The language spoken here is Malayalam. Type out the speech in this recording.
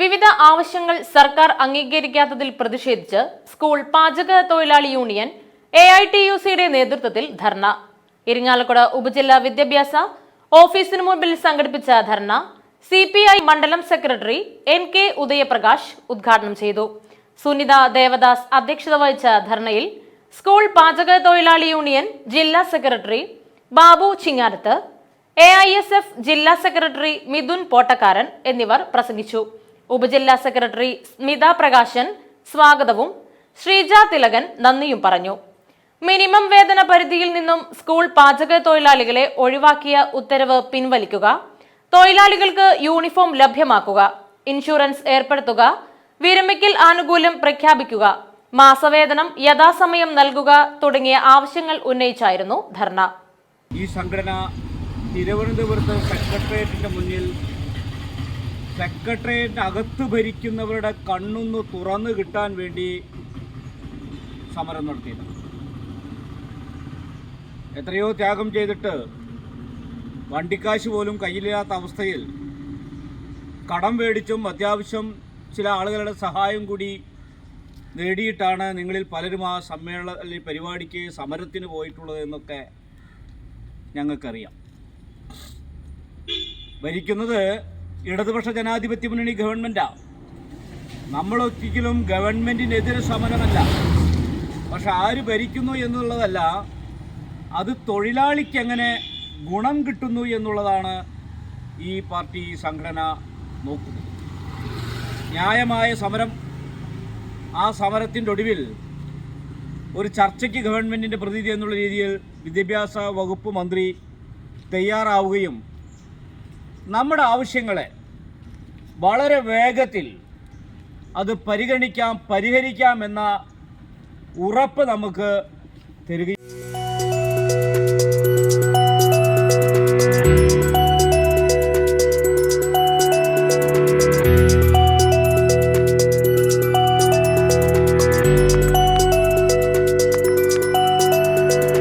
വിവിധ ആവശ്യങ്ങൾ സർക്കാർ അംഗീകരിക്കാത്തതിൽ പ്രതിഷേധിച്ച് സ്കൂൾ പാചക തൊഴിലാളി യൂണിയൻ AITUCയുടെ നേതൃത്വത്തിൽ ധർണ. ഇരിങ്ങാലക്കുട ഉപജില്ലാ വിദ്യാഭ്യാസ ഓഫീസിനു മുമ്പിൽ സംഘടിപ്പിച്ച ധർണ CPI മണ്ഡലം സെക്രട്ടറി NK ഉദയപ്രകാശ് ഉദ്ഘാടനം ചെയ്തു. സുനിത ദേവദാസ് അധ്യക്ഷത വഹിച്ച ധർണയിൽ സ്കൂൾ പാചക തൊഴിലാളി യൂണിയൻ ജില്ലാ സെക്രട്ടറി ബാബു ചിങ്ങാരത്ത്, AISF ജില്ലാ സെക്രട്ടറി മിഥുൻ പോട്ടക്കാരൻ എന്നിവർ പ്രസംഗിച്ചു. ഉപജില്ലാ സെക്രട്ടറി സ്മിത പ്രകാശൻ സ്വാഗതവും ശ്രീജ തിലകൻ നന്ദിയും പറഞ്ഞു. മിനിമം വേതന പരിധിയിൽ നിന്നും സ്കൂൾ പാചക തൊഴിലാളികളെ ഒഴിവാക്കിയ ഉത്തരവ് പിൻവലിക്കുക, തൊഴിലാളികൾക്ക് യൂണിഫോം ലഭ്യമാക്കുക, ഇൻഷുറൻസ് ഏർപ്പെടുത്തുക, വിരമിക്കൽ ആനുകൂല്യം പ്രഖ്യാപിക്കുക, മാസവേതനം യഥാസമയം നൽകുക തുടങ്ങിയ ആവശ്യങ്ങൾ ഉന്നയിച്ചായിരുന്നു ധർണ. ഈ സംഘടന തിരുവനന്തപുരത്ത് സെക്രട്ടേറിയറ്റിന്റെ മുന്നിൽ സെക്രട്ടേറിയറ്റിന് അകത്ത് ഭരിക്കുന്നവരുടെ കണ്ണൊന്ന് തുറന്നു കിട്ടാൻ വേണ്ടി സമരം നടത്തിയിരുന്നു. എത്രയോ ത്യാഗം ചെയ്തിട്ട് വണ്ടിക്കാശ് പോലും കയ്യിലില്ലാത്ത അവസ്ഥയിൽ കടം മേടിച്ചും അത്യാവശ്യം ചില ആളുകളുടെ സഹായം കൂടി നേടിയിട്ടാണ് നിങ്ങളിൽ പലരും ആ പരിപാടിക്ക് സമരത്തിന് പോയിട്ടുള്ളത് എന്നൊക്കെ ഞങ്ങൾക്കറിയാം. ഭരിക്കുന്നത് ഇടതുപക്ഷ ജനാധിപത്യ മുന്നണി ഗവൺമെൻറ്റാണ്. നമ്മളൊരിക്കലും ഗവൺമെൻറ്റിനെതിരെ സമരമല്ല. പക്ഷെ ആര് ഭരിക്കുന്നു എന്നുള്ളതല്ല, അത് തൊഴിലാളിക്ക് എങ്ങനെ ഗുണം കിട്ടുന്നു എന്നുള്ളതാണ് ഈ പാർട്ടി സംഘടന നോക്കുന്നത്. ന്യായമായ സമരം, ആ സമരത്തിൻ്റെ ഒടുവിൽ ഒരു ചർച്ചയ്ക്ക് ഗവൺമെൻറ്റിൻ്റെ പ്രതിനിധി എന്നുള്ള രീതിയിൽ വിദ്യാഭ്യാസ വകുപ്പ് മന്ത്രി തയ്യാറാവുകയും നമ്മുടെ ആവശ്യങ്ങളെ വളരെ വേഗത്തിൽ അത് പരിഹരിക്കാം എന്ന ഉറപ്പ് നമുക്ക് തരികയും